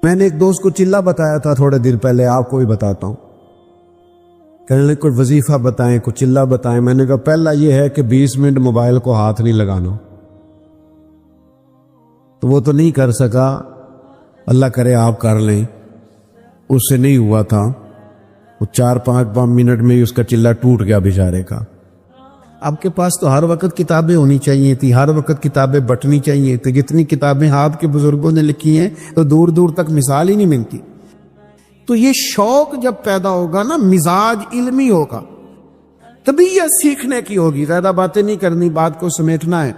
میں نے ایک دوست کو چلہ بتایا تھا تھوڑے دیر پہلے، آپ کو بھی بتاتا ہوں. کہنے لگے کوئی وظیفہ بتائیں، کوئی چلہ بتائیں. میں نے کہا پہلا یہ ہے کہ 20 منٹ موبائل کو ہاتھ نہیں لگانا. تو وہ تو نہیں کر سکا، اللہ کرے آپ کر لیں. اس سے نہیں ہوا تھا، وہ 4-5 منٹ میں ہی اس کا چلہ ٹوٹ گیا بیچارے کا. آپ کے پاس تو ہر وقت کتابیں ہونی چاہیے تھی، ہر وقت کتابیں بٹنی چاہیے تھی. جتنی کتابیں آپ کے بزرگوں نے لکھی ہیں تو دور دور تک مثال ہی نہیں ملتی. تو یہ شوق جب پیدا ہوگا نا، مزاج علمی ہوگا، طبیعت سیکھنے کی ہوگی. زیادہ باتیں نہیں کرنی، بات کو سمیٹنا ہے.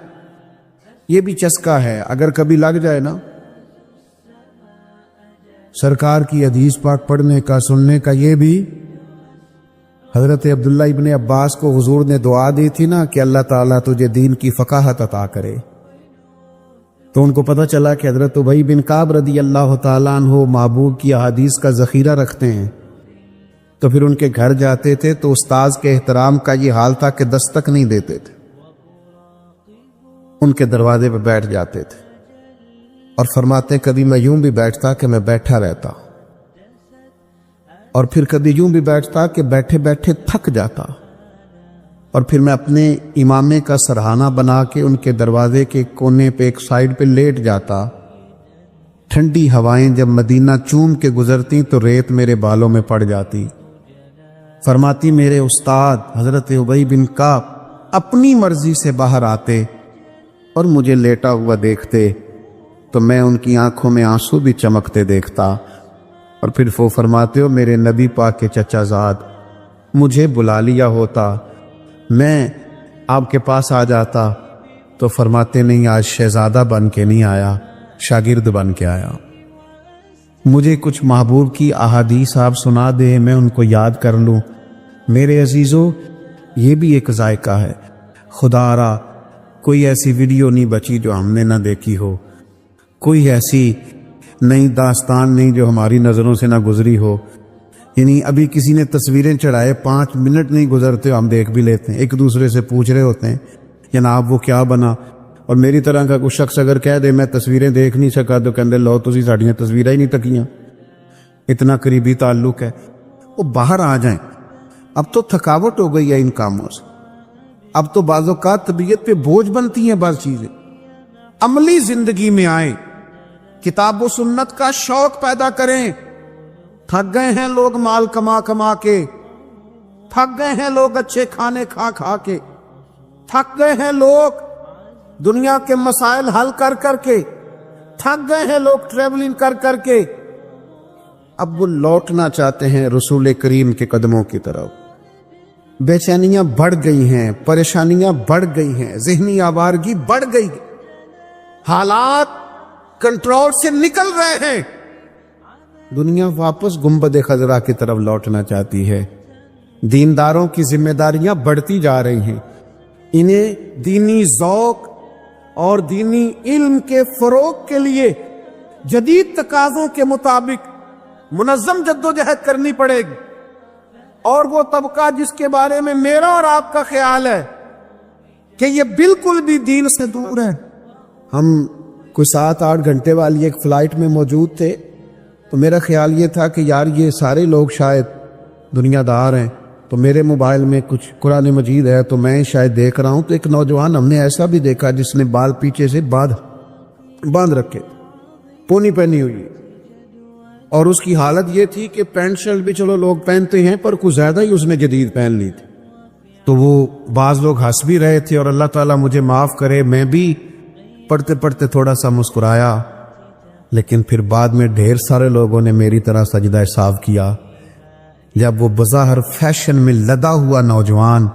یہ بھی چسکا ہے، اگر کبھی لگ جائے نا. سرکار کی حدیث پاک پڑھنے کا، سننے کا. یہ بھی حضرت عبداللہ ابن عباس کو حضور نے دعا دی تھی نا کہ اللہ تعالیٰ تجھے دین کی فقاہت عطا کرے. تو ان کو پتہ چلا کہ حضرت ابی بن کعب رضی اللہ تعالیٰ عنہ محبوب کی احادیث کا ذخیرہ رکھتے ہیں. تو پھر ان کے گھر جاتے تھے تو استاذ کے احترام کا یہ حال تھا کہ دستک نہیں دیتے تھے، ان کے دروازے پہ بیٹھ جاتے تھے. اور فرماتے کبھی میں یوں بھی بیٹھتا کہ میں بیٹھا رہتا، اور پھر کبھی یوں بھی بیٹھتا کہ بیٹھے بیٹھے تھک جاتا، اور پھر میں اپنے امامے کا سرہانہ بنا کے ان کے دروازے کے کونے پہ ایک سائیڈ پہ لیٹ جاتا. ٹھنڈی ہوائیں جب مدینہ چوم کے گزرتی تو ریت میرے بالوں میں پڑ جاتی. فرماتی میرے استاد حضرت ابی بن کعب اپنی مرضی سے باہر آتے اور مجھے لیٹا ہوا دیکھتے تو میں ان کی آنکھوں میں آنسو بھی چمکتے دیکھتا. اور پھر وہ فرماتے ہو میرے نبی پاک کے چچا زاد، مجھے بلا لیا ہوتا، میں آپ کے پاس آ جاتا. تو فرماتے نہیں، آج شہزادہ بن کے نہیں آیا، شاگرد بن کے آیا. مجھے کچھ محبوب کی احادیث آپ سنا دے، میں ان کو یاد کر لوں. میرے عزیزو، یہ بھی ایک ذائقہ ہے. خدا را کوئی ایسی ویڈیو نہیں بچی جو ہم نے نہ دیکھی ہو، کوئی ایسی نئی داستان نہیں جو ہماری نظروں سے نہ گزری ہو. یعنی ابھی کسی نے تصویریں چڑھائے، 5 منٹ نہیں گزرتے ہم دیکھ بھی لیتے ہیں. ایک دوسرے سے پوچھ رہے ہوتے ہیں جناب وہ کیا بنا. اور میری طرح کا کوئی شخص اگر کہہ دے میں تصویریں دیکھ نہیں سکا تو کہندے لو تسی ساڈیاں تصویریں ہی نہیں تکیاں. اتنا قریبی تعلق ہے. وہ باہر آ جائیں. اب تو تھکاوٹ ہو گئی ہے ان کاموں سے. اب تو بعض اوقات طبیعت پہ بوجھ بنتی ہیں بعض چیزیں. عملی زندگی میں آئیں، کتاب و سنت کا شوق پیدا کریں. تھک گئے ہیں لوگ مال کما کما کے، تھک گئے ہیں لوگ اچھے کھانے کھا کھا کے، تھک گئے ہیں لوگ دنیا کے مسائل حل کر کر کے، تھک گئے ہیں لوگ ٹریولنگ کر کر کے. اب وہ لوٹنا چاہتے ہیں رسول کریم کے قدموں کی طرف. بے چینیاں بڑھ گئی ہیں، پریشانیاں بڑھ گئی ہیں، ذہنی آوارگی بڑھ گئی، حالات کنٹرول سے نکل رہے ہیں. دنیا واپس گنبد خضرا کی طرف لوٹنا چاہتی ہے. دینداروں کی ذمہ داریاں بڑھتی جا رہی ہیں. انہیں دینی ذوق اور دینی علم کے فروغ کے لیے جدید تقاضوں کے مطابق منظم جدوجہد کرنی پڑے گی. اور وہ طبقہ جس کے بارے میں میرا اور آپ کا خیال ہے کہ یہ بالکل بھی دین سے دور ہے. ہم کوئی 7-8 گھنٹے والی ایک فلائٹ میں موجود تھے تو میرا خیال یہ تھا کہ یار یہ سارے لوگ شاید دنیا دار ہیں، تو میرے موبائل میں کچھ قرآن مجید ہے تو میں شاید دیکھ رہا ہوں. تو ایک نوجوان ہم نے ایسا بھی دیکھا جس نے بال پیچھے سے باندھ رکھے، پونی پہنی ہوئی، اور اس کی حالت یہ تھی کہ پینٹ شرٹ بھی چلو لوگ پہنتے ہیں پر کچھ زیادہ ہی اس نے جدید پہن لی تھی. تو وہ بعض لوگ ہنس بھی رہے تھے، اور اللہ تعالیٰ مجھے معاف کرے میں بھی پڑھتے پڑھتے تھوڑا سا مسکرایا. لیکن پھر بعد میں ڈھیر سارے لوگوں نے میری طرح سجدہ صاف کیا جب وہ بظاہر فیشن میں لدا ہوا نوجوان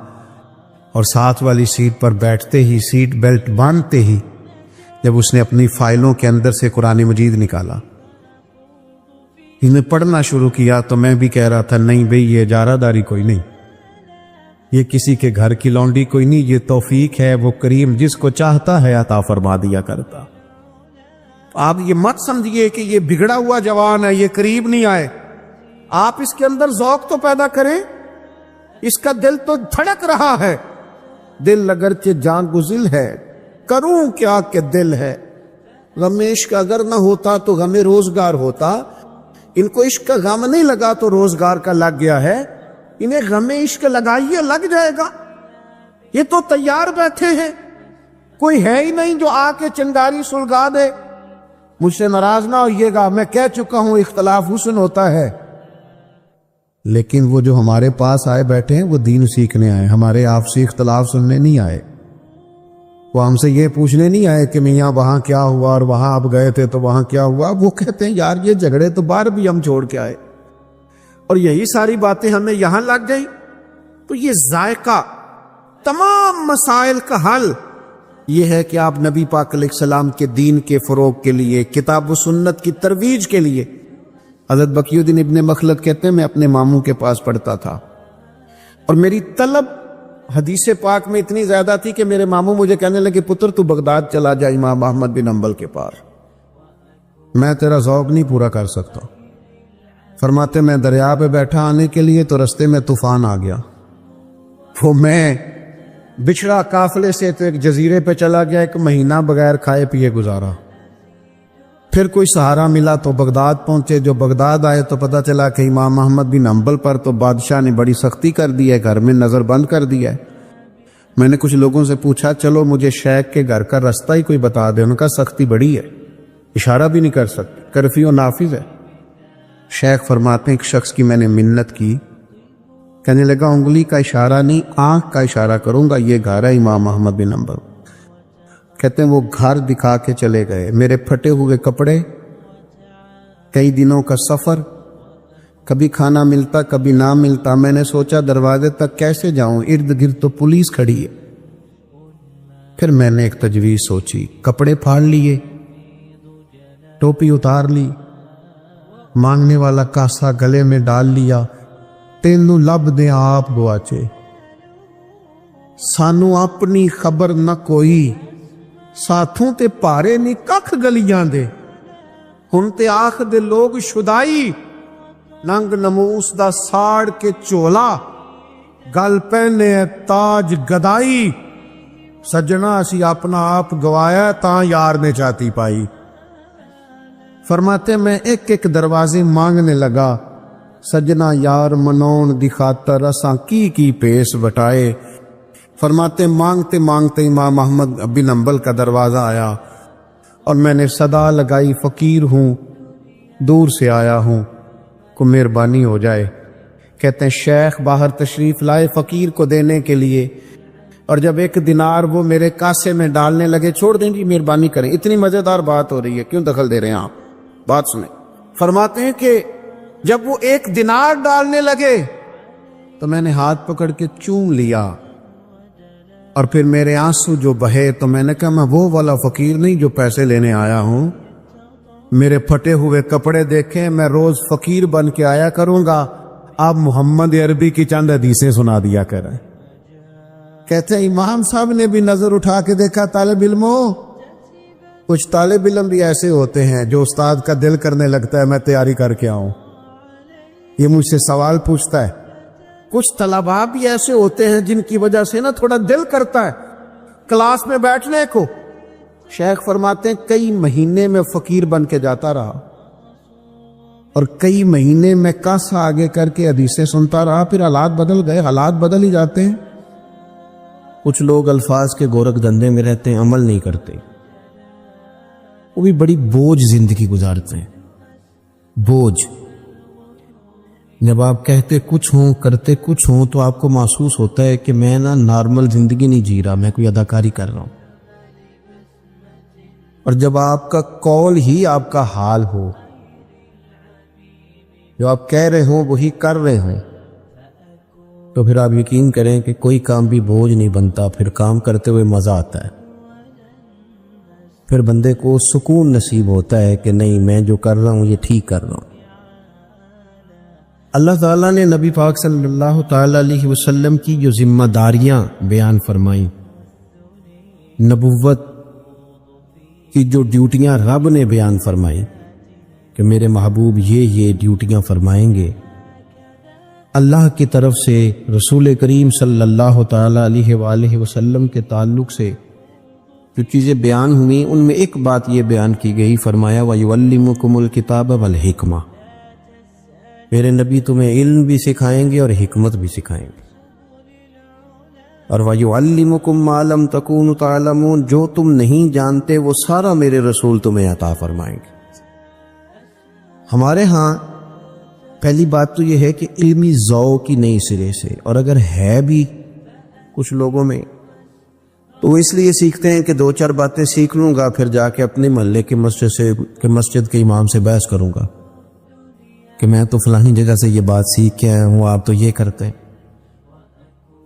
اور ساتھ والی سیٹ پر بیٹھتے ہی، سیٹ بیلٹ باندھتے ہی، جب اس نے اپنی فائلوں کے اندر سے قرآن مجید نکالا، انہیں پڑھنا شروع کیا، تو میں بھی کہہ رہا تھا نہیں بھئی یہ اجارہ داری کوئی نہیں، یہ کسی کے گھر کی لونڈی کوئی نہیں، یہ توفیق ہے وہ کریم جس کو چاہتا ہے عطا فرما دیا کرتا. آپ یہ مت سمجھیے کہ یہ بگڑا ہوا جوان ہے، یہ قریب نہیں آئے. آپ اس کے اندر ذوق تو پیدا کریں. اس کا دل تو دھڑک رہا ہے، دل اگرچہ جان گزل ہے، کروں کیا کہ دل ہے. غم عشق اگر نہ ہوتا تو غم روزگار ہوتا. ان کو عشق کا غم نہیں لگا تو روزگار کا لگ گیا ہے. انہیں غم عشق لگائیے لگ جائے گا. یہ تو تیار بیٹھے ہیں, کوئی ہے ہی نہیں جو آ کے چنگاری سلگا دے. مجھ سے ناراض نہ ہوئیے گا, میں کہہ چکا ہوں اختلاف حسن ہوتا ہے, لیکن وہ جو ہمارے پاس آئے بیٹھے ہیں وہ دین سیکھنے آئے, ہمارے آپسی اختلاف سننے نہیں آئے. وہ ہم سے یہ پوچھنے نہیں آئے کہ میاں وہاں کیا ہوا اور وہاں آپ گئے تھے تو وہاں کیا ہوا. وہ کہتے ہیں یار یہ جھگڑے تو باہر بھی ہم چھوڑ کے آئے, اور یہی ساری باتیں ہمیں یہاں لگ گئی. تو یہ ذائقہ تمام مسائل کا حل یہ ہے کہ آپ نبی پاک علیہ السلام کے دین کے فروغ کے لیے, کتاب و سنت کی ترویج کے لیے. حضرت بقی الدین ابن مخلد کہتے ہیں میں اپنے ماموں کے پاس پڑھتا تھا اور میری طلب حدیث پاک میں اتنی زیادہ تھی کہ میرے ماموں مجھے کہنے لگے پتر تو بغداد چلا جا امام احمد بن حنبل کے پاس, میں تیرا ذوق نہیں پورا کر سکتا. فرماتے میں دریا پہ بیٹھا آنے کے لیے تو رستے میں طوفان آ گیا. وہ میں بچھڑا قافلے سے تو ایک جزیرے پہ چلا گیا, ایک مہینہ بغیر کھائے پیے گزارا. پھر کوئی سہارا ملا تو بغداد پہنچے. جو بغداد آئے تو پتہ چلا کہ امام احمد بن حنبل پر تو بادشاہ نے بڑی سختی کر دی ہے, گھر میں نظر بند کر دیا ہے. میں نے کچھ لوگوں سے پوچھا چلو مجھے شیخ کے گھر کا رستہ ہی کوئی بتا دے. ان کا سختی بڑی ہے, اشارہ بھی نہیں کر سکتے, کرفیو نافذ ہے. شیخ فرماتے ہیں ایک شخص کی میں نے منت کی, کہنے لگا انگلی کا اشارہ نہیں آنکھ کا اشارہ کروں گا, یہ گھر ہے امام احمد بن حنبل. کہتے ہیں وہ گھر دکھا کے چلے گئے. میرے پھٹے ہوئے کپڑے, کئی دنوں کا سفر, کبھی کھانا ملتا کبھی نہ ملتا. میں نے سوچا دروازے تک کیسے جاؤں, ارد گرد تو پولیس کھڑی ہے. پھر میں نے ایک تجویز سوچی, کپڑے پھاڑ لیے, ٹوپی اتار لی, مانگنے والا کاسا گلے میں ڈال لیا. تینوں لب دے آپ گواچے, سانو اپنی خبر نہ کوئی, ساتھوں تے پارے نہیں ککھ گلیاں دے. ہن تے آخ دے لوگ شدائی, ننگ نموس دا ساڑ کے چولا, گل پہنے تاج گدائی. سجنا اسی اپنا آپ گوایا تاں یار نے چاتی پائی. فرماتے میں ایک ایک دروازے مانگنے لگا, سجنا یار منون دی خاطر اساں کی پیس بٹائے. فرماتے مانگتے مانگتے امام احمد بن حنبل کا دروازہ آیا اور میں نے صدا لگائی فقیر ہوں, دور سے آیا ہوں, کو مہربانی ہو جائے. کہتے ہیں شیخ باہر تشریف لائے فقیر کو دینے کے لیے, اور جب 1 دینار وہ میرے کاسے میں ڈالنے لگے, چھوڑ دیں جی مہربانی کریں, اتنی مزیدار بات ہو رہی ہے, کیوں دخل دے رہے ہیں آپ, بات سنیں. فرماتے ہیں کہ جب وہ 1 دینار ڈالنے لگے تو میں نے ہاتھ پکڑ کے چوم لیا, اور پھر میرے آنسو جو بہے تو میں نے کہا میں وہ والا فقیر نہیں جو پیسے لینے آیا ہوں. میرے پھٹے ہوئے کپڑے دیکھیں, میں روز فقیر بن کے آیا کروں گا, آپ محمد عربی کی چند حدیثیں سنا دیا کریں. کہتے ہیں امام صاحب نے بھی نظر اٹھا کے دیکھا, طالب علموں, کچھ طالب علم بھی ایسے ہوتے ہیں جو استاد کا دل کرنے لگتا ہے میں تیاری کر کے آؤں, یہ مجھ سے سوال پوچھتا ہے. کچھ طلباء بھی ایسے ہوتے ہیں جن کی وجہ سے نا تھوڑا دل کرتا ہے کلاس میں بیٹھنے کو. شیخ فرماتے ہیں کئی مہینے میں فقیر بن کے جاتا رہا, اور کئی مہینے میں کاسا آگے کر کے حدیثیں سنتا رہا. پھر حالات بدل گئے, حالات بدل ہی جاتے ہیں. کچھ لوگ الفاظ کے گورکھ دھندے میں رہتے ہیں, عمل نہیں کرتے, وہ بھی بڑی بوجھ زندگی گزارتے ہیں. بوجھ, جب آپ کہتے کچھ ہوں کرتے کچھ ہوں تو آپ کو محسوس ہوتا ہے کہ میں نا نارمل زندگی نہیں جی رہا, میں کوئی اداکاری کر رہا ہوں. اور جب آپ کا قول ہی آپ کا حال ہو, جو آپ کہہ رہے ہوں وہی کر رہے ہوں, تو پھر آپ یقین کریں کہ کوئی کام بھی بوجھ نہیں بنتا, پھر کام کرتے ہوئے مزہ آتا ہے. پھر بندے کو سکون نصیب ہوتا ہے کہ نہیں میں جو کر رہا ہوں یہ ٹھیک کر رہا ہوں. اللہ تعالیٰ نے نبی پاک صلی اللہ تعالیٰ علیہ وسلم کی جو ذمہ داریاں بیان فرمائیں, نبوت کی جو ڈیوٹیاں رب نے بیان فرمائیں کہ میرے محبوب یہ ڈیوٹیاں فرمائیں گے, اللہ کی طرف سے رسول کریم صلی اللہ تعالیٰ علیہ وآلہ وسلم کے تعلق سے جو چیزیں بیان ہوئی ان میں ایک بات یہ بیان کی گئی، فرمایا وَيُعَلِّمُكُمُ الْكِتَابَ وَالْحِكْمَةَ، میرے نبی تمہیں علم بھی سکھائیں گے اور حکمت بھی سکھائیں گے، اور وَيُعَلِّمُكُم مَّا لَمْ تَكُونُوا تَعْلَمُونَ، جو تم نہیں جانتے وہ سارا میرے رسول تمہیں عطا فرمائیں گے۔ ہمارے ہاں پہلی بات تو یہ ہے کہ علمی ذوق کی نئی سرے سے، اور اگر ہے بھی کچھ لوگوں میں تو وہ اس لیے سیکھتے ہیں کہ دو چار باتیں سیکھ لوں گا، پھر جا کے اپنے محلے کے مسجد کے امام سے بحث کروں گا کہ میں تو فلانی جگہ سے یہ بات سیکھ کے آیا ہوں، آپ تو یہ کرتے ہیں۔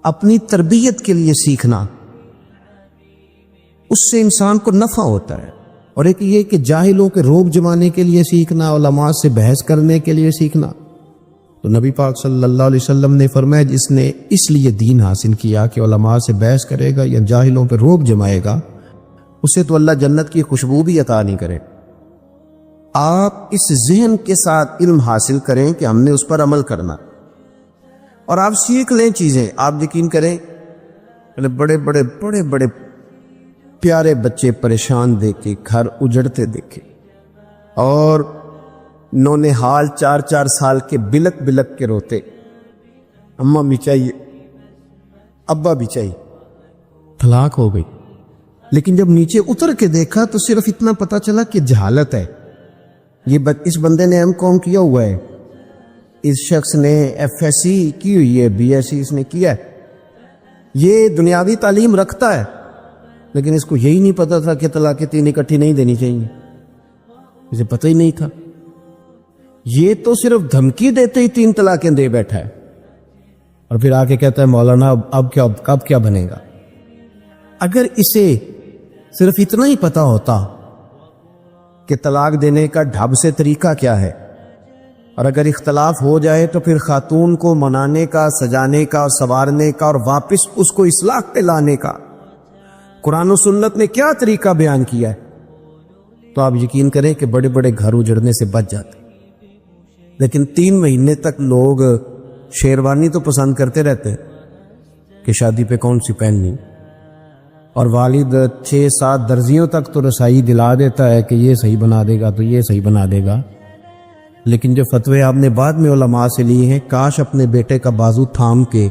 اپنی تربیت کے لیے سیکھنا، اس سے انسان کو نفع ہوتا ہے، اور ایک یہ کہ جاہلوں کے روب جمانے کے لیے سیکھنا، علماء سے بحث کرنے کے لیے سیکھنا، تو نبی پاک صلی اللہ علیہ وسلم نے فرمایا جس نے اس لیے دین حاصل کیا کہ علماء سے بحث کرے گا یا جاہلوں پہ روب جمائے گا، اسے تو اللہ جنت کی خوشبو بھی عطا نہیں کرے۔ آپ اس ذہن کے ساتھ علم حاصل کریں کہ ہم نے اس پر عمل کرنا، اور آپ سیکھ لیں چیزیں۔ آپ یقین کریں بڑے بڑے بڑے بڑے پیارے بچے پریشان دیکھے، گھر اجڑتے دیکھے، اور نونہال 4 سال کے بلک بلک کے روتے، اماں بھی چاہیے ابا بھی چاہیے، طلاق ہو گئی۔ لیکن جب نیچے اتر کے دیکھا تو صرف اتنا پتا چلا کہ جہالت ہے، اس بندے نے M.Com کیا ہوا ہے، اس شخص نے FSc کی ہوئی ہے، BSc اس نے کیا ہے، یہ دنیاوی تعلیم رکھتا ہے، لیکن اس کو یہی نہیں پتا تھا کہ طلاقیں 3 اکٹھی نہیں دینی چاہیے، اسے پتہ ہی نہیں تھا۔ یہ تو صرف دھمکی دیتے ہی 3 طلاقیں دے بیٹھا ہے، اور پھر آ کے کہتا ہے مولانا اب کیا بنے گا۔ اگر اسے صرف اتنا ہی پتا ہوتا کہ طلاق دینے کا ڈھب سے طریقہ کیا ہے، اور اگر اختلاف ہو جائے تو پھر خاتون کو منانے کا، سجانے کا اور سنوارنے کا، اور واپس اس کو اصلاح پہ لانے کا قرآن و سنت نے کیا طریقہ بیان کیا ہے، تو آپ یقین کریں کہ بڑے بڑے گھر اجڑنے سے بچ جاتے۔ لیکن 3 مہینے تک لوگ شیروانی تو پسند کرتے رہتے کہ شادی پہ کون سی پہننی، اور والد 6-7 درزیوں تک تو رسائی دلا دیتا ہے کہ یہ صحیح بنا دے گا تو یہ صحیح بنا دے گا، لیکن جو فتوے آپ نے بعد میں علماء سے لیے ہیں، کاش اپنے بیٹے کا بازو تھام کے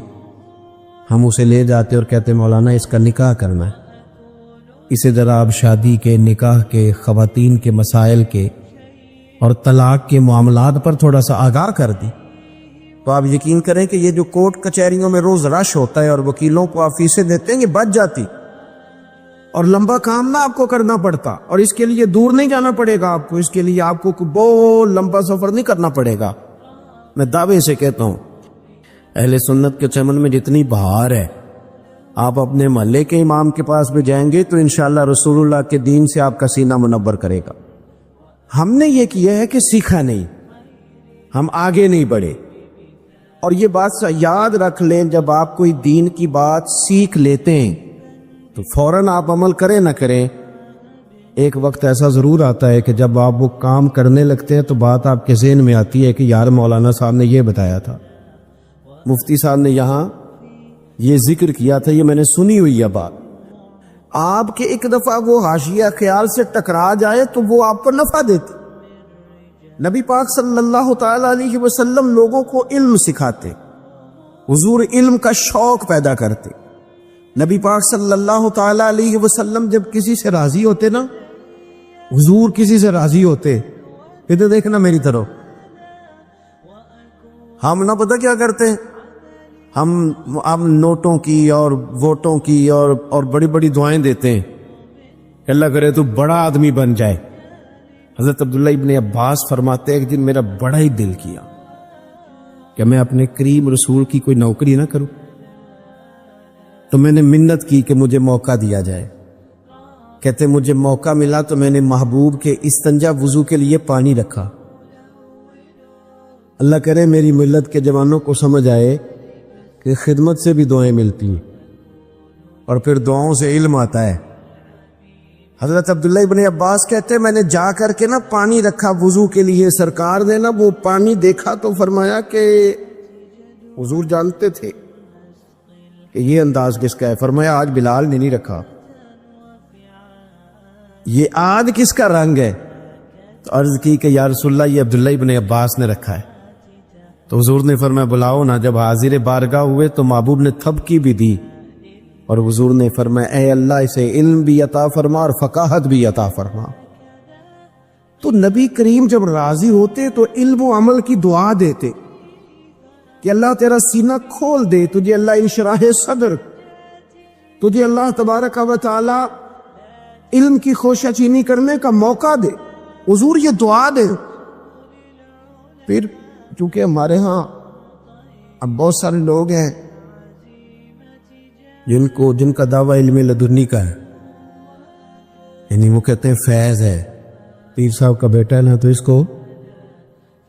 ہم اسے لے جاتے اور کہتے مولانا اس کا نکاح کرنا ہے، اسے ذرا آپ شادی کے، نکاح کے، خواتین کے مسائل کے اور طلاق کے معاملات پر تھوڑا سا آگاہ کر دی، تو آپ یقین کریں کہ یہ جو کورٹ کچہریوں میں روز رش ہوتا ہے اور وکیلوں کو آپ فیسیں دیتے ہیں، یہ بچ جاتی، اور لمبا کام نہ آپ کو کرنا پڑتا، اور اس کے لیے دور نہیں جانا پڑے گا آپ کو، اس کے لیے آپ کو بہت لمبا سفر نہیں کرنا پڑے گا۔ میں دعوے سے کہتا ہوں اہل سنت کے چمن میں جتنی بہار ہے، آپ اپنے محلے کے امام کے پاس بھی جائیں گے تو انشاءاللہ رسول اللہ کے دین سے آپ کا سینہ منور کرے گا۔ ہم نے یہ کیا ہے کہ سیکھا نہیں، ہم آگے نہیں بڑھے، اور یہ بات یاد رکھ لیں، جب آپ کوئی دین کی بات سیکھ لیتے ہیں تو فوراً آپ عمل کریں نہ کریں، ایک وقت ایسا ضرور آتا ہے کہ جب آپ وہ کام کرنے لگتے ہیں تو بات آپ کے ذہن میں آتی ہے کہ یار مولانا صاحب نے یہ بتایا تھا، مفتی صاحب نے یہاں یہ ذکر کیا تھا، یہ میں نے سنی ہوئی ہے بات۔ آپ کے ایک دفعہ وہ حاشیہ خیال سے ٹکرا جائے تو وہ آپ کو نفع دیتی۔ نبی پاک صلی اللہ تعالی علیہ وسلم لوگوں کو علم سکھاتے، حضور علم کا شوق پیدا کرتے۔ نبی پاک صلی اللہ تعالی علیہ وسلم جب کسی سے راضی ہوتے نا، حضور کسی سے راضی ہوتے، ادھر دیکھنا میری طرف، ہم نہ پتہ کیا کرتے ہیں، ہم نوٹوں کی اور ووٹوں کی اور بڑی بڑی دعائیں دیتے ہیں کہ اللہ کرے تو بڑا آدمی بن جائے۔ حضرت عبداللہ ابن عباس فرماتے ایک دن میرا بڑا ہی دل کیا کہ میں اپنے کریم رسول کی کوئی نوکری نہ کروں، تو میں نے منت کی کہ مجھے موقع دیا جائے۔ کہتے مجھے موقع ملا تو میں نے محبوب کے استنجا وضو کے لیے پانی رکھا۔ اللہ کرے میری ملت کے جوانوں کو سمجھ آئے کہ خدمت سے بھی دعائیں ملتی ہیں، اور پھر دعاؤں سے علم آتا ہے۔ حضرت عبداللہ ابن عباس کہتے میں نے جا کر کے نا پانی رکھا وضو کے لیے، سرکار نے نا وہ پانی دیکھا تو فرمایا کہ حضور جانتے تھے کہ یہ انداز کس کا ہے، فرمایا آج بلال نے نہیں رکھا، یہ آد کس کا رنگ ہے؟ تو عرض کی کہ یا رسول اللہ یہ عبداللہ ابن عباس نے رکھا ہے. تو حضور نے فرمایا بلاؤ نا. جب حاضر بارگاہ ہوئے تو محبوب نے تھپکی بھی دی اور حضور نے فرمایا اے اللہ اسے علم بھی عطا فرما اور فقاہت بھی عطا فرما. تو نبی کریم جب راضی ہوتے تو علم و عمل کی دعا دیتے کہ اللہ تیرا سینہ کھول دے, تجھے اللہ انشراح صدر, تجھے اللہ تبارک و تعالی علم کی خوشہ چینی کرنے کا موقع دے. حضور یہ دعا دے. پھر چونکہ ہمارے ہاں اب بہت سارے لوگ ہیں جن کا دعویٰ علم لدنی کا ہے, یعنی وہ کہتے ہیں فیض ہے, پیر صاحب کا بیٹا ہے نا تو اس کو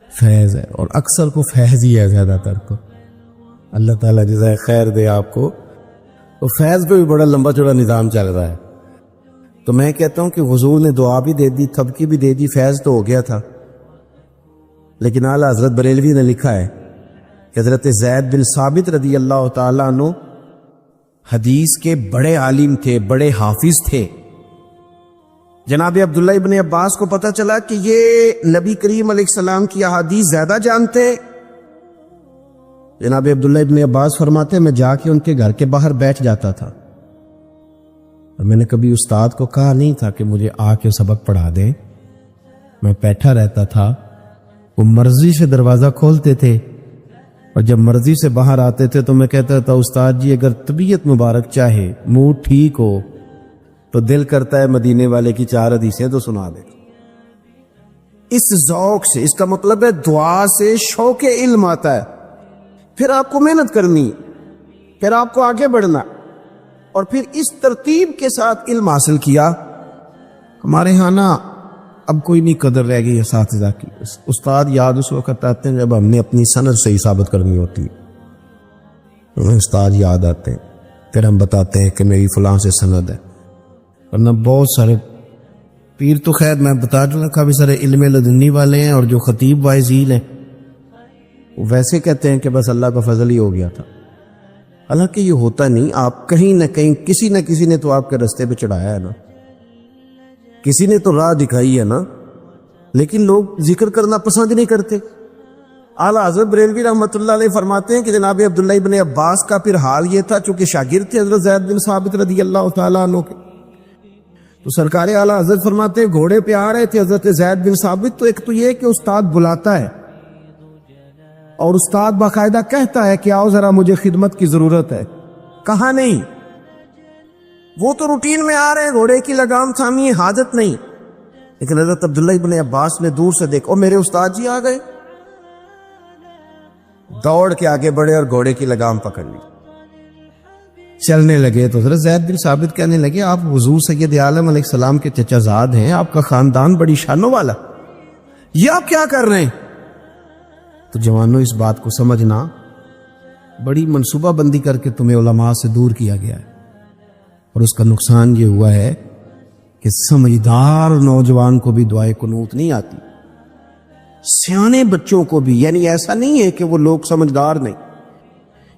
فیض ہے, اور اکثر کو فیض ہی ہے زیادہ تر کو. اللہ تعالیٰ جزائے خیر دے آپ کو. تو فیض پہ بھی بڑا لمبا چوڑا نظام چل رہا ہے. تو میں کہتا ہوں کہ حضور نے دعا بھی دے دی, تھپکی بھی دے دی, فیض تو ہو گیا تھا. لیکن اعلیٰ حضرت بریلوی نے لکھا ہے کہ حضرت زید بن ثابت رضی اللہ تعالیٰ عنہ حدیث کے بڑے عالم تھے, بڑے حافظ تھے. جناب عبداللہ ابن عباس کو پتہ چلا کہ یہ نبی کریم علیہ السلام کی احادیث زیادہ جانتے. جناب عبداللہ ابن عباس فرماتے میں جا کے ان کے گھر کے باہر بیٹھ جاتا تھا, اور میں نے کبھی استاد کو کہا نہیں تھا کہ مجھے آ کے سبق پڑھا دیں. میں بیٹھا رہتا تھا, وہ مرضی سے دروازہ کھولتے تھے, اور جب مرضی سے باہر آتے تھے تو میں کہتا تھا استاد جی اگر طبیعت مبارک چاہے, موڈ ٹھیک ہو تو دل کرتا ہے مدینے والے کی 4 حدیثیں تو سنا دے. اس ذوق سے, اس کا مطلب ہے دعا سے شوق علم آتا ہے. پھر آپ کو محنت کرنی, پھر آپ کو آگے بڑھنا, اور پھر اس ترتیب کے ساتھ علم حاصل کیا. ہمارے ہاں نا اب کوئی نہیں قدر رہ گئی اساتذہ کی. استاد یاد اس وقت آتے ہیں جب ہم نے اپنی سند صحیح ثابت کرنی ہوتی ہے. ہمیں استاد یاد آتے ہیں, پھر ہم بتاتے ہیں کہ میری فلاں سے سند ہے. ورنہ بہت سارے پیر تو خیر میں بتا دوں کافی سارے علم لدنی والے ہیں, اور جو خطیب وائزیل ہیں وہ ویسے کہتے ہیں کہ بس اللہ کا فضل ہی ہو گیا تھا. حالانکہ یہ ہوتا نہیں. آپ کہیں نہ کہیں کسی نہ کسی نے تو آپ کے رستے پہ چڑھایا ہے نا, کسی نے تو راہ دکھائی ہے نا, لیکن لوگ ذکر کرنا پسند نہیں کرتے. اعلیٰ حضرت بریلوی رحمۃ اللہ علیہ فرماتے ہیں کہ جناب عبداللہ ابن عباس کا پھر حال یہ تھا, چونکہ شاگرد تھے حضرت زید بن ثابت رضی اللہ تعالیٰ عنہ کے. تو سرکار اعلیٰ حضرت فرماتے ہیں گھوڑے پہ آ رہے تھے حضرت زید بن ثابت. تو ایک تو یہ کہ استاد بلاتا ہے, اور استاد باقاعدہ کہتا ہے کہ آؤ ذرا مجھے خدمت کی ضرورت ہے. کہاں نہیں, وہ تو روٹین میں آ رہے ہیں, گھوڑے کی لگام تھامی, حاجت نہیں. لیکن حضرت عبداللہ ابن عباس نے دور سے دیکھا, میرے استاد جی آ گئے. دوڑ کے آگے بڑھے اور گھوڑے کی لگام پکڑ لی, چلنے لگے. تو حضرت زید بن ثابت کہنے لگے آپ حضور سید عالم علیہ السلام کے چچا زاد ہیں, آپ کا خاندان بڑی شانوں والا, یہ آپ کیا کر رہے ہیں؟ تو جوانوں اس بات کو سمجھنا, بڑی منصوبہ بندی کر کے تمہیں علماء سے دور کیا گیا ہے, اور اس کا نقصان یہ ہوا ہے کہ سمجھدار نوجوان کو بھی دعائے قنوت نہیں آتی, سیانے بچوں کو بھی. یعنی ایسا نہیں ہے کہ وہ لوگ سمجھدار نہیں,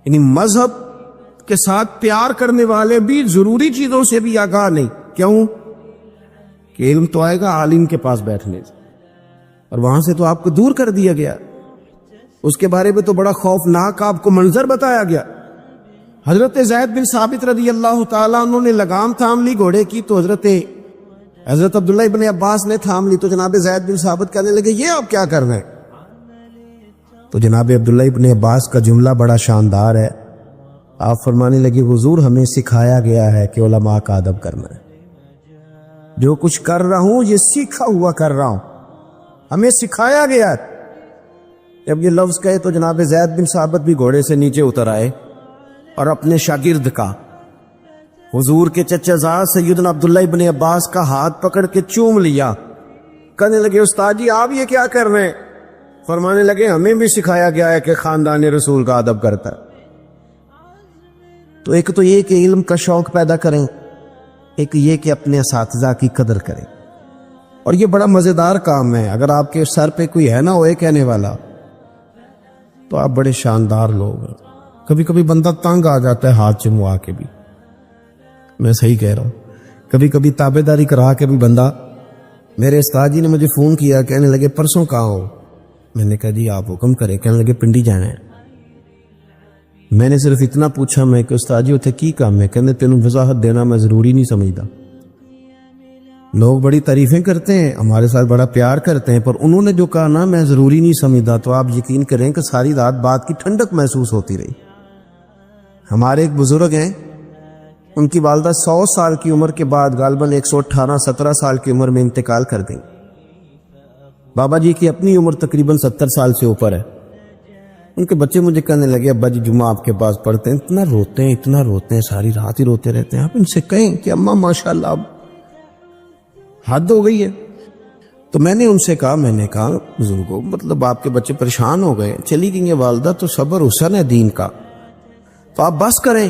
یعنی مذہب کے ساتھ پیار کرنے والے بھی ضروری چیزوں سے بھی آگاہ نہیں. کیوں کہ علم تو آئے گا عالم کے پاس بیٹھنے سے, اور وہاں سے تو آپ کو دور کر دیا گیا. اس کے بارے میں تو بڑا خوفناک آپ کو منظر بتایا گیا. حضرت زید بن ثابت رضی اللہ تعالیٰ انہوں نے لگام تھام لی گھوڑے کی, تو حضرت عبداللہ ابن عباس نے تھام لی. تو جناب زید بن ثابت کہنے لگے یہ آپ کیا کر رہے ہیں؟ تو جناب عبداللہ ابن عباس کا جملہ بڑا شاندار ہے. آپ فرمانے لگے حضور ہمیں سکھایا گیا ہے کہ علماء کا ادب کرنا ہے. جو کچھ کر رہا ہوں یہ سیکھا ہوا کر رہا ہوں, ہمیں سکھایا گیا. جب یہ لفظ کہے تو جناب زید بن ثابت بھی گھوڑے سے نیچے اتر آئے, اور اپنے شاگرد کا حضور کے چچا زاد سیدنا عبداللہ ابن عباس کا ہاتھ پکڑ کے چوم لیا. کہنے لگے استاد جی آپ یہ کیا کر رہے ہیں؟ فرمانے لگے ہمیں بھی سکھایا گیا ہے کہ خاندان رسول کا ادب کرتا ہے. تو ایک تو یہ کہ علم کا شوق پیدا کریں, ایک یہ کہ اپنے اساتذہ کی قدر کریں. اور یہ بڑا مزیدار کام ہے. اگر آپ کے سر پہ کوئی ہے نا وہ کہنے والا, تو آپ بڑے شاندار لوگ ہیں. کبھی کبھی بندہ تنگ آ جاتا ہے ہاتھ چموا کے بھی, میں صحیح کہہ رہا ہوں, کبھی کبھی تابے داری کرا کے بھی بندہ. میرے استاد جی نے مجھے فون کیا, کہنے لگے پرسوں کہاں ہو؟ میں نے کہا جی آپ حکم کریں. کہنے لگے پنڈی جانا ہے. میں نے صرف اتنا پوچھا میں کہ استاد جی اتنے کی کام ہے؟ کہنے تینوں وضاحت دینا میں ضروری نہیں سمجھتا. لوگ بڑی تعریفیں کرتے ہیں, ہمارے ساتھ بڑا پیار کرتے ہیں, پر انہوں نے جو کہا نا میں ضروری نہیں سمجھتا, تو آپ یقین کریں کہ ساری رات بات کی ٹھنڈک محسوس ہوتی رہی. ہمارے ایک بزرگ ہیں, ان کی والدہ 100 سال کی عمر کے بعد غالباً 118-17 سال کی عمر میں انتقال کر گئی. بابا جی کی اپنی عمر تقریباً 70 سال سے اوپر ہے. ان کے بچے مجھے کہنے لگے ابا جی جمعہ آپ کے پاس پڑھتے ہیں, اتنا روتے ہیں ساری رات ہی روتے رہتے ہیں. آپ ان سے کہیں کہ اماں ماشاءاللہ اب حد ہو گئی ہے. تو میں نے ان سے کہا, میں نے کہا بزرگوں مطلب آپ کے بچے پریشان ہو گئے, چلی گئی ہیں والدہ, تو صبر حسن ہے دین کا, تو آپ بس کریں.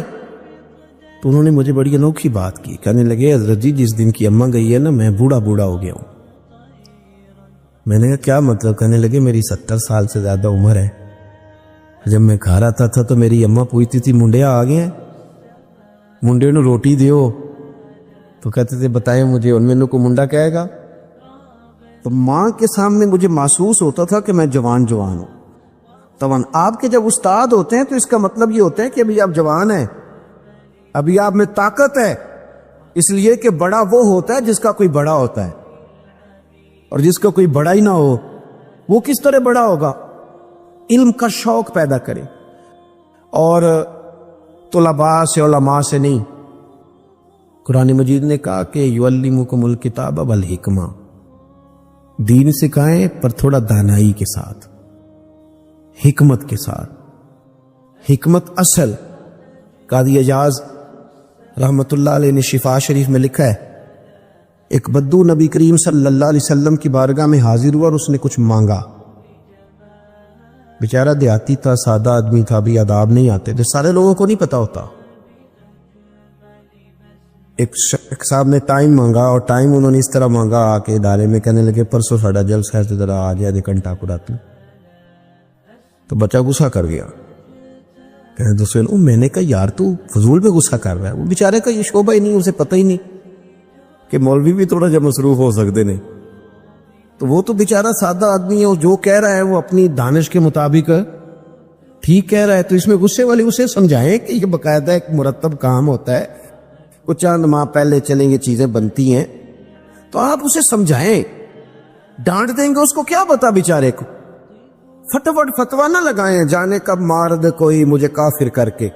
تو انہوں نے مجھے بڑی انوکھی بات کی, کہنے لگے حضرت جی جس دن کی اماں گئی ہے نا میں بوڑھا ہو گیا ہوں. میں نے کہا کیا مطلب؟ کہنے لگے میری 70 سال سے زیادہ عمر ہے. جب میں گھر آتا تھا تو میری اماں پوچھتی تھی منڈیا آ گئے ہیں, منڈے نو روٹی دیو, تو کہتے تھے بتائیں مجھے ان میں کو منڈا کہے گا. تو ماں کے سامنے مجھے محسوس ہوتا تھا کہ میں جوان ہوں. طبعا آپ کے جب استاد ہوتے ہیں تو اس کا مطلب یہ ہوتا ہے کہ ابھی آپ جوان ہیں, ابھی آپ میں طاقت ہے. اس لیے کہ بڑا وہ ہوتا ہے جس کا کوئی بڑا ہوتا ہے, اور جس کا کوئی بڑا ہی نہ ہو وہ کس طرح بڑا ہوگا؟ علم کا شوق پیدا کرے, اور طلباء سے علماء سے نہیں. قرآن مجید نے کہا کہ یعلمکم الکتاب والحکمہ, دین سکھائیں پر تھوڑا دانائی کے ساتھ, حکمت کے ساتھ. حکمت اصل. قاضی اعجاز رحمت اللہ علیہ نے شفا شریف میں لکھا ہے, ایک بدو نبی کریم صلی اللہ علیہ وسلم کی بارگاہ میں حاضر ہوا اور اس نے کچھ مانگا. بیچارہ دیہاتی تھا, سادہ آدمی تھا, بھی آداب نہیں آتے تھے, سارے لوگوں کو نہیں پتا ہوتا. ایک صاحب نے ٹائم مانگا, اور ٹائم انہوں نے اس طرح مانگا آ کے ادارے میں, کہنے لگے پرسوں ساڑھا جلسہ ہے تو ذرا آ جائے آدھے گھنٹہ پراتی. تو بچہ غصہ کر گیا, کہنے دوسرے نے میں نے کہا یار تو فضول پہ غصہ کر رہا ہے. وہ بیچارے کا یہ شعبہ ہی نہیں, اسے پتہ ہی نہیں کہ مولوی بھی تھوڑا جب مصروف ہو سکتے نہیں. تو وہ تو بیچارہ سادہ آدمی ہے, وہ جو کہہ رہا ہے وہ اپنی دانش کے مطابق ٹھیک کہہ رہا ہے. تو اس میں غصے والی اسے سمجھائیں کہ یہ باقاعدہ ایک مرتب کام ہوتا ہے, کچھ چند ماہ پہلے چلیں گے چیزیں بنتی ہیں, تو آپ اسے سمجھائیں. ڈانٹ دیں گے اس کو کیا پتا بیچارے کو, فٹافٹ فتوا نہ لگائیں جانے کب مارد کوئی مجھے کافر کر کے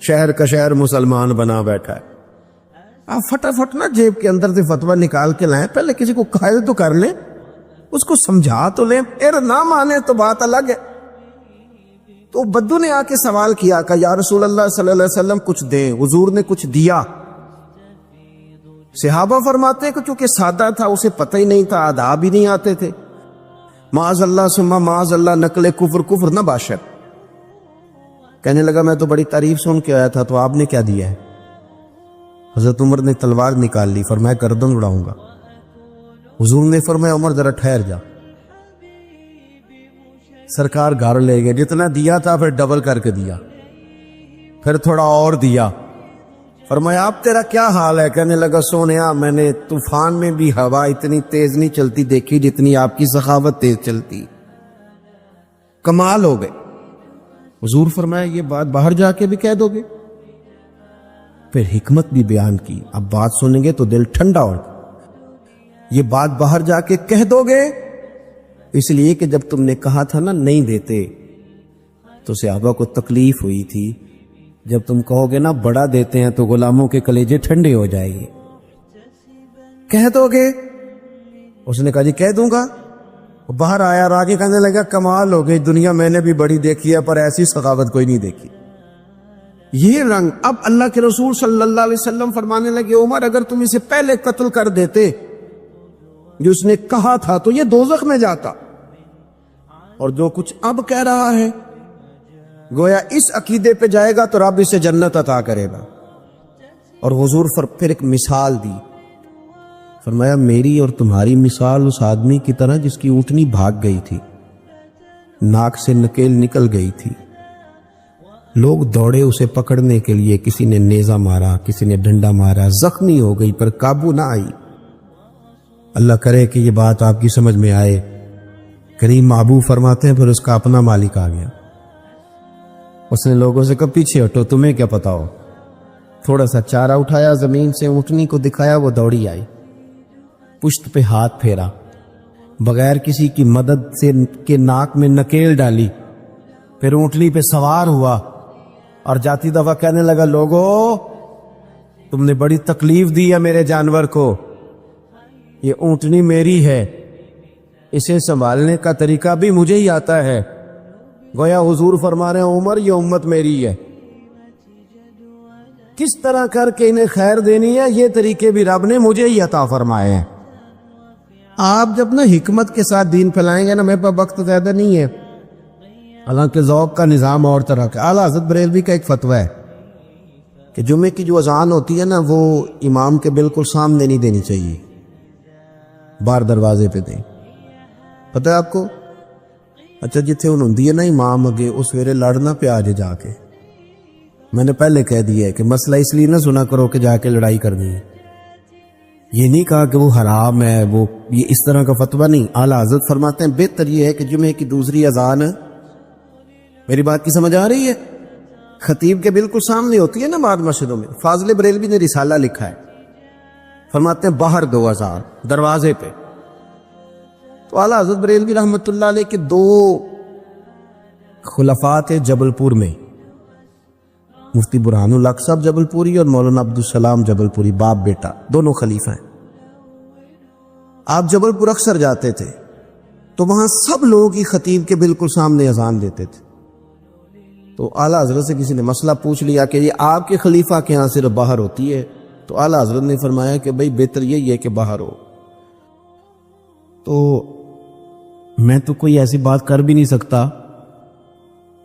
شہر کا شہر مسلمان بنا بیٹھا ہے. آپ فٹافٹ نہ جیب کے اندر سے فتوا نکال کے لائیں, پہلے کسی کو قائل تو کر لیں, اس کو سمجھا تو لیں, پھر نہ مانے تو بات الگ ہے. تو بدو نے آ کے سوال کیا کہ یا رسول اللہ صلی اللہ علیہ وسلم کچھ دیں. حضور نے کچھ دیا. صحابہ فرماتے ہیں کہ چونکہ سادہ تھا اسے پتہ ہی نہیں تھا, آداب ہی نہیں آتے تھے. معاذ اللہ ثم معاذ اللہ نقل کفر نہ باشد. کہنے لگا میں تو بڑی تعریف سن کے آیا تھا, تو آپ نے کیا دیا ہے؟ حضرت عمر نے تلوار نکال لی, فرمایا گردن اڑاؤں گا. حضور نے فرمایا عمر ذرا ٹھہر جا. سرکار گھر لے گئے, جتنا دیا تھا پھر ڈبل کر کے دیا, پھر تھوڑا اور دیا. فرمایا اب تیرا کیا حال ہے؟ کہنے لگا سونیا میں نے طوفان میں بھی ہوا اتنی تیز نہیں چلتی دیکھی جتنی آپ کی سخاوت تیز چلتی. کمال ہو گئے. حضور فرمایا یہ بات باہر جا کے بھی کہہ دو گے؟ پھر حکمت بھی بیان کی. اب بات سنیں گے تو دل ٹھنڈا ہو. یہ بات باہر جا کے کہہ دو گے؟ اس لیے کہ جب تم نے کہا تھا نا نہیں دیتے, تو صحابہ کو تکلیف ہوئی تھی. جب تم کہو گے نا بڑا دیتے ہیں تو غلاموں کے کلیجے ٹھنڈے ہو جائیں گے. کہہ دو گے؟ اس نے کہا جی کہہ دوں گا. باہر آیا اور آگے کہنے لگا کمال ہو گئی, دنیا میں نے بھی بڑی دیکھی ہے پر ایسی سخاوت کوئی نہیں دیکھی. یہ رنگ. اب اللہ کے رسول صلی اللہ علیہ وسلم فرمانے لگے عمر اگر تم اسے پہلے قتل کر دیتے جو اس نے کہا تھا تو یہ دوزخ میں جاتا, اور جو کچھ اب کہہ رہا ہے گویا اس عقیدے پہ جائے گا تو رب اسے جنت عطا کرے گا. اور حضور پھر ایک مثال دی. فرمایا میری اور تمہاری مثال اس آدمی کی طرح جس کی اونٹنی بھاگ گئی تھی, ناک سے نکیل نکل گئی تھی, لوگ دوڑے اسے پکڑنے کے لیے، کسی نے نیزہ مارا، کسی نے ڈنڈا مارا، زخمی ہو گئی پر قابو نہ آئی۔ اللہ کرے کہ یہ بات آپ کی سمجھ میں آئے۔ کریم محبوب فرماتے ہیں پھر اس کا اپنا مالک آ گیا، اس نے لوگوں سے کہا پیچھے ہٹو، تمہیں کیا پتا ہو۔ تھوڑا سا چارہ اٹھایا زمین سے، اونٹنی کو دکھایا، وہ دوڑی آئی، پشت پہ ہاتھ پھیرا، بغیر کسی کی مدد سے کے ناک میں نکیل ڈالی، پھر اونٹنی پہ سوار ہوا اور جاتی دفعہ کہنے لگا لوگو تم نے بڑی تکلیف دی ہے میرے جانور کو، یہ اونٹنی میری ہے، اسے سنبھالنے کا طریقہ بھی مجھے ہی آتا ہے۔ گویا حضور فرما رہے ہیں عمر یہ امت میری ہے، کس طرح کر کے انہیں خیر دینی ہے یہ طریقے بھی رب نے مجھے ہی عطا فرمائے ہیں۔ آپ جب نا حکمت کے ساتھ دین پھیلائیں گے نا، میرے پاس وقت زیادہ نہیں ہے، حالانکہ ذوق کا نظام اور طرح کا۔ اعلیٰ حضرت بریلوی کا ایک فتویٰ ہے کہ جمعے کی جو اذان ہوتی ہے نا وہ امام کے بالکل سامنے نہیں دینی چاہیے، باہر دروازے پہ دیں۔ پتہ ہے آپ کو؟ اچھا جتھے انہوں ہے نا امام اگے اس ویرے لڑنا پہ آجے جا کے، میں نے پہلے کہہ دیا ہے کہ مسئلہ اس لیے نہ سنا کرو کہ جا کے لڑائی کرنی ہے، یہ نہیں کہا کہ وہ حرام ہے، وہ یہ اس طرح کا فتویٰ نہیں۔ اعلیٰ حضرت فرماتے ہیں بہتر یہ ہے کہ جمعے کی دوسری اذان، میری بات کی سمجھ آ رہی ہے، خطیب کے بالکل سامنے ہوتی ہے نا بعض مسجدوں میں۔ فاضل بریلوی نے رسالہ لکھا ہے، فرماتے ہیں باہر دو اذان دروازے پہ۔ تو اعلیٰ حضرت بریلوی رحمۃ اللہ علیہ کے دو خلفاء تھے جبل پور میں، مفتی برہان الحق صاحب جبل پوری اور مولانا عبدالسلام جبل پوری، باپ بیٹا دونوں خلیفہ ہیں۔ آپ جبل پور اکثر جاتے تھے تو وہاں سب لوگ ہی خطیب کے بالکل سامنے اذان دیتے تھے۔ تو اعلیٰ حضرت سے کسی نے مسئلہ پوچھ لیا کہ یہ آپ کے خلیفہ کے ہاں صرف باہر ہوتی ہے، تو اعلیٰ حضرت نے فرمایا کہ بھئی بہتر یہی ہے کہ باہر ہو۔ تو میں تو کوئی ایسی بات کر بھی نہیں سکتا،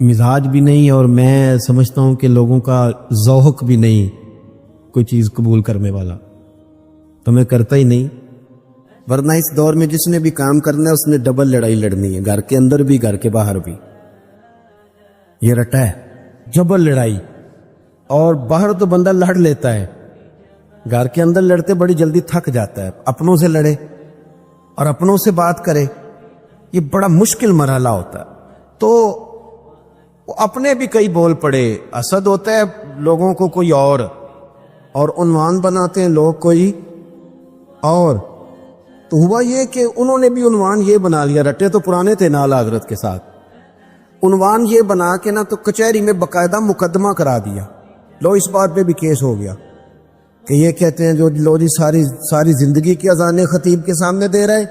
مزاج بھی نہیں، اور میں سمجھتا ہوں کہ لوگوں کا ذوق بھی نہیں کوئی چیز قبول کرنے والا، تو میں کرتا ہی نہیں۔ ورنہ اس دور میں جس نے بھی کام کرنا ہے اس نے ڈبل لڑائی لڑنی ہے، گھر کے اندر بھی گھر کے باہر بھی، یہ رٹا ہے ڈبل لڑائی۔ اور باہر تو بندہ لڑ لیتا ہے، گھر کے اندر لڑتے بڑی جلدی تھک جاتا ہے، اپنوں سے لڑے اور اپنوں سے بات کرے، یہ بڑا مشکل مرحلہ ہوتا ہے۔ تو اپنے بھی کئی بول پڑے، اسد ہوتا ہے لوگوں کو کوئی اور عنوان بناتے ہیں لوگ کوئی اور۔ تو ہوا یہ کہ انہوں نے بھی عنوان یہ بنا لیا، رٹے تو پرانے تھے نا اعلیٰ حضرت کے ساتھ، عنوان یہ بنا کے نا تو کچہری میں باقاعدہ مقدمہ کرا دیا، لو اس بات پہ بھی کیس ہو گیا کہ یہ کہتے ہیں جو لو جی ساری زندگی کی اذانیں خطیب کے سامنے دے رہے،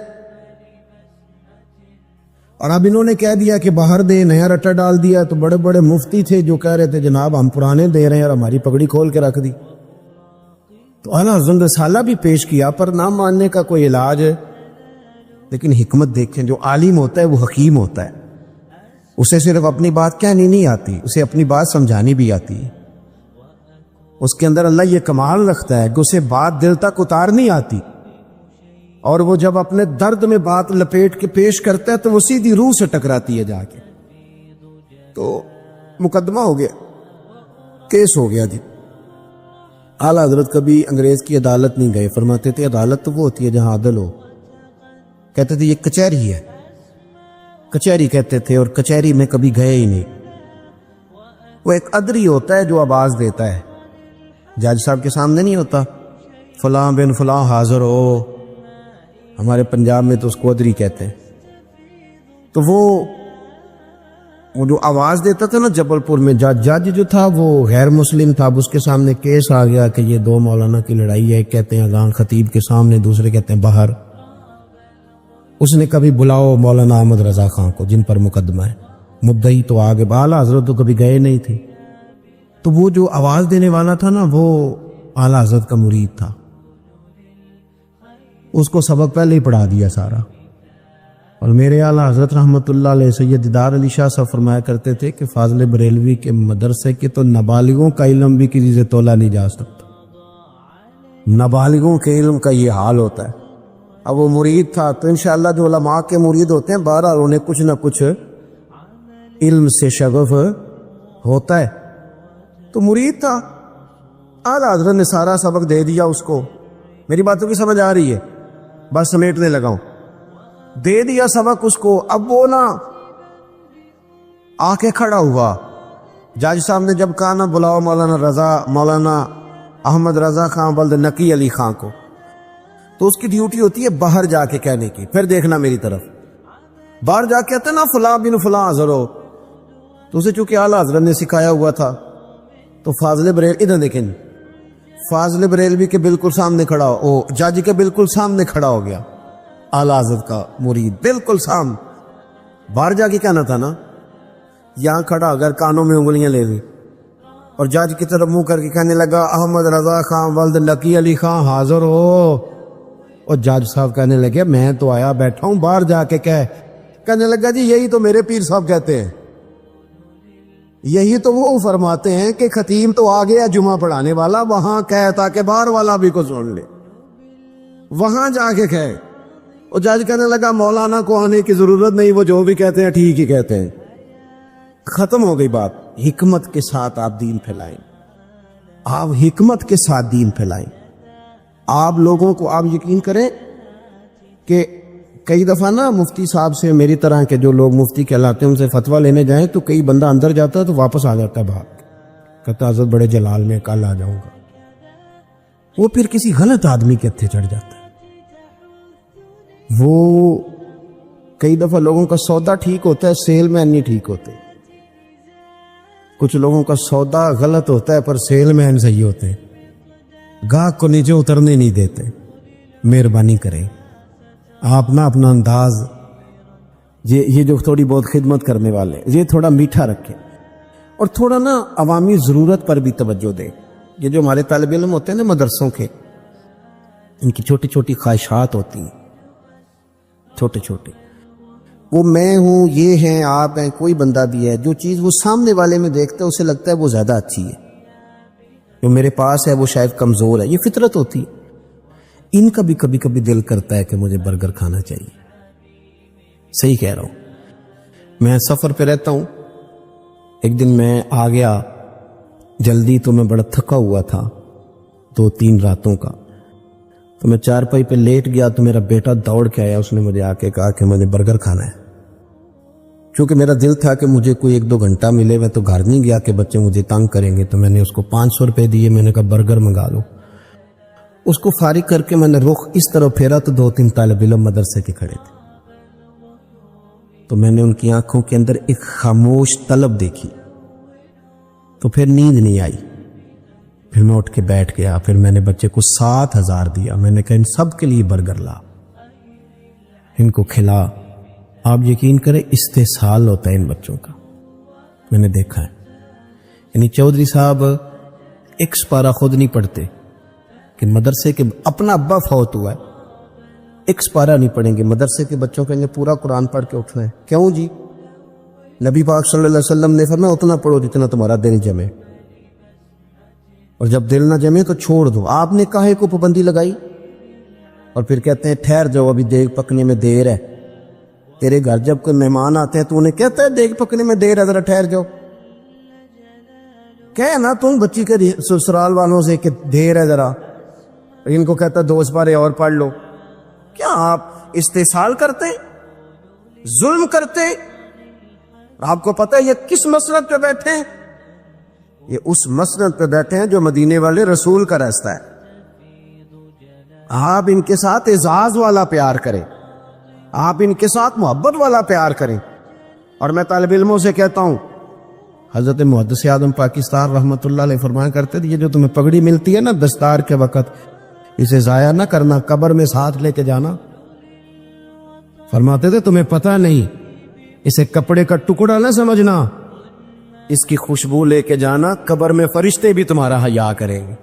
اور اب انہوں نے کہہ دیا کہ باہر دے، نیا رٹا ڈال دیا۔ تو بڑے بڑے مفتی تھے جو کہہ رہے تھے جناب ہم پرانے دے رہے ہیں، اور ہماری پگڑی کھول کے رکھ دی۔ تو اعلیٰ حضرت رسالہ بھی پیش کیا، پر نہ ماننے کا کوئی علاج ہے۔ لیکن حکمت دیکھیں، جو عالم ہوتا ہے وہ حکیم ہوتا ہے، اسے صرف اپنی بات کہنی نہیں آتی، اسے اپنی بات سمجھانی بھی آتی ہے۔ اس کے اندر اللہ یہ کمال رکھتا ہے کہ اسے بات دل تک اتارنی آتی، اور وہ جب اپنے درد میں بات لپیٹ کے پیش کرتا ہے تو وہ سیدھی روح سے ٹکراتی ہے جا کے۔ تو مقدمہ ہو گیا، کیس ہو گیا جی۔ اعلیٰ حضرت کبھی انگریز کی عدالت نہیں گئے، فرماتے تھے عدالت تو وہ ہوتی ہے جہاں عدل ہو، کہتے تھے یہ کچہری ہے، کچہری کہتے تھے، اور کچہری میں کبھی گئے ہی نہیں۔ وہ ایک ادری ہوتا ہے جو آواز دیتا ہے، جج صاحب کے سامنے نہیں ہوتا، فلاں بن فلاں حاضر ہو، ہمارے پنجاب میں تو اس کو ادری کہتے ہیں۔ تو وہ جو آواز دیتا تھا نا جبل پور میں، جج جو تھا وہ غیر مسلم تھا، اب اس کے سامنے کیس آ گیا کہ یہ دو مولانا کی لڑائی ہے، کہتے ہیں اذان خطیب کے سامنے، دوسرے کہتے ہیں باہر۔ اس نے کبھی بلاؤ مولانا احمد رضا خان کو جن پر مقدمہ ہے، مدعی تو آگے، اعلیٰ حضرت تو کبھی گئے نہیں تھے۔ تو وہ جو آواز دینے والا تھا نا وہ اعلیٰ حضرت کا مرید تھا، اس کو سبق پہلے ہی پڑھا دیا سارا۔ اور میرے اعلیٰ حضرت رحمۃ اللہ علیہ سید دیدار علی شاہ صاحب فرمایا کرتے تھے کہ فاضل بریلوی کے مدرسے کے تو نابالغوں کا علم بھی کسی سے تولا نہیں جا سکتا، نابالغوں کے علم کا یہ حال ہوتا ہے۔ اب وہ مرید تھا، تو انشاءاللہ جو علماء کے مرید ہوتے ہیں بہرحال انہیں کچھ نہ کچھ علم سے شغف ہوتا ہے۔ تو مرید تھا، اعلیٰ حضرت نے سارا سبق دے دیا اس کو. میری باتوں کی سمجھ آ رہی ہے؟ بس سمیٹنے لگا ہوں. دے دیا سبق اس کو. اب وہ نا آ کے کھڑا ہوا. جج صاحب نے جب کہا نا بلاؤ مولانا احمد رضا خان بلد نقی علی خان کو، تو اس کی ڈیوٹی ہوتی ہے باہر جا کے کہنے کی. پھر دیکھنا میری طرف، باہر جا کے کہتے نا فلاں بن فلاں حاضر ہو. تو اسے چونکہ اعلیٰ حضرت نے سکھایا ہوا تھا، تو فاضل بریل ادھر دیکھیں، فاضل بریلوی کے بالکل سامنے کھڑا ہو، جج کے بالکل سامنے کھڑا ہو گیا اعلیٰ حضرت کا مرید، بالکل سامنے. باہر جا کے کہنا تھا نا، یہاں کھڑا اگر کانوں میں انگلیاں لے لی اور جج کی طرف منہ کر کے کہنے لگا احمد رضا خان ولد لکی علی خان حاضر ہو. اور جج صاحب کہنے لگے میں تو آیا بیٹھا ہوں، باہر جا کے کہنے لگا جی یہی تو میرے پیر صاحب کہتے ہیں، یہی تو وہ فرماتے ہیں کہ خطیب تو آ گیا جمعہ پڑھانے والا، وہاں کہے تاکہ باہر والا بھی کو سن لے، وہاں جا کے کہے. اور جج کہنے لگا مولانا کو آنے کی ضرورت نہیں، وہ جو بھی کہتے ہیں ٹھیک ہی کہتے ہیں. ختم ہو گئی بات. حکمت کے ساتھ آپ دین پھیلائیں، آپ حکمت کے ساتھ دین پھیلائیں. آپ لوگوں کو، آپ یقین کریں کہ کئی دفعہ نا مفتی صاحب سے، میری طرح کے جو لوگ مفتی کہلاتے ہیں ان سے فتویٰ لینے جائیں تو کئی بندہ اندر جاتا ہے تو واپس آ جاتا ہے بھاگ، کہتا حضرت بڑے جلال میں کل آ جاؤں گا. وہ پھر کسی غلط آدمی کے ہتھے چڑھ جاتا ہے. وہ کئی دفعہ لوگوں کا سودا ٹھیک ہوتا ہے، سیل مین نہیں ٹھیک ہوتے. کچھ لوگوں کا سودا غلط ہوتا ہے پر سیل مین صحیح ہوتے ہیں، گاہک کو نیچے اترنے نہیں دیتے. مہربانی کریں آپ نا اپنا انداز، یہ جو تھوڑی بہت خدمت کرنے والے یہ تھوڑا میٹھا رکھیں، اور تھوڑا نا عوامی ضرورت پر بھی توجہ دیں. یہ جو ہمارے طالب علم ہوتے ہیں نا مدرسوں کے، ان کی چھوٹی چھوٹی خواہشات ہوتی ہیں، چھوٹے چھوٹے، وہ میں ہوں، یہ ہیں، آپ ہیں، کوئی بندہ بھی ہے، جو چیز وہ سامنے والے میں دیکھتا ہے اسے لگتا ہے وہ زیادہ اچھی ہے، جو میرے پاس ہے وہ شاید کمزور ہے. یہ فطرت ہوتی ہے. ان کا بھی کبھی کبھی دل کرتا ہے کہ مجھے برگر کھانا چاہیے. صحیح کہہ رہا ہوں. میں سفر پہ رہتا ہوں. ایک دن میں آ گیا جلدی، تو میں بڑا تھکا ہوا تھا 2-3 راتوں کا. تو میں چارپائی پہ لیٹ گیا تو میرا بیٹا دوڑ کے آیا. اس نے مجھے آ کے کہا کہ مجھے برگر کھانا ہے. کیونکہ میرا دل تھا کہ مجھے کوئی 1-2 گھنٹہ ملے. میں تو گھر نہیں گیا کہ بچے مجھے تنگ کریں گے. تو میں نے اس کو 500 روپے دیے. میں نے کہا برگر منگا لو. اس کو فارغ کر کے میں نے رخ اس طرح پھیرا تو 2-3 طالب علم مدرسے کے کھڑے تھے. تو میں نے ان کی آنکھوں کے اندر ایک خاموش طلب دیکھی. تو پھر نیند نہیں آئی. پھر میں اٹھ کے بیٹھ گیا. پھر میں نے بچے کو 7,000 دیا. میں نے کہا ان سب کے لیے برگر لا، ان کو کھلا. آپ یقین کریں استحصال ہوتا ہے ان بچوں کا. میں نے دیکھا ہے. یعنی چودھری صاحب ایک سپارہ خود نہیں پڑھتے کہ مدرسے کے، اپنا ابا فوت ہوا ہے، ایک سپارہ نہیں پڑھیں گے. مدرسے کے بچوں کہیں گے پورا قرآن پڑھ کے اٹھنا ہے. کیوں جی؟ نبی پاک صلی اللہ علیہ وسلم نے فرمایا اتنا پڑھو جتنا تمہارا دل جمے، اور جب دل نہ جمے تو چھوڑ دو. آپ نے کاہے کو پابندی لگائی؟ اور پھر کہتے ہیں ٹھہر جاؤ ابھی دیگ پکنے میں دیر ہے. تیرے گھر جب کوئی مہمان آتے ہیں تو انہیں کہتا ہے دیگ پکنے میں دیر ہے، ذرا ٹھہر جاؤ. کہے نا تم بچی کے سسرال والوں سے کہ دیر ہے ذرا، ان کو کہتا 2 سپارے اور پڑھ لو. کیا آپ استحصال کرتے، ظلم کرتے؟ آپ کو پتہ ہے یہ کس مسلک پہ بیٹھے ہیں؟ یہ اس مسند پہ بیٹھے ہیں جو مدینے والے رسول کا راستہ ہے. آپ ان کے ساتھ اعزاز والا پیار کریں، آپ ان کے ساتھ محبت والا پیار کریں. اور میں طالب علموں سے کہتا ہوں، حضرت محدث اعظم پاکستان رحمۃ اللہ علیہ فرمایا کرتے تھے یہ جو تمہیں پگڑی ملتی ہے نا دستار کے وقت، اسے ضائع نہ کرنا، قبر میں ساتھ لے کے جانا. فرماتے تھے تمہیں پتہ نہیں، اسے کپڑے کا ٹکڑا نہ سمجھنا، اس کی خوشبو لے کے جانا، قبر میں فرشتے بھی تمہارا حیا کریں گے.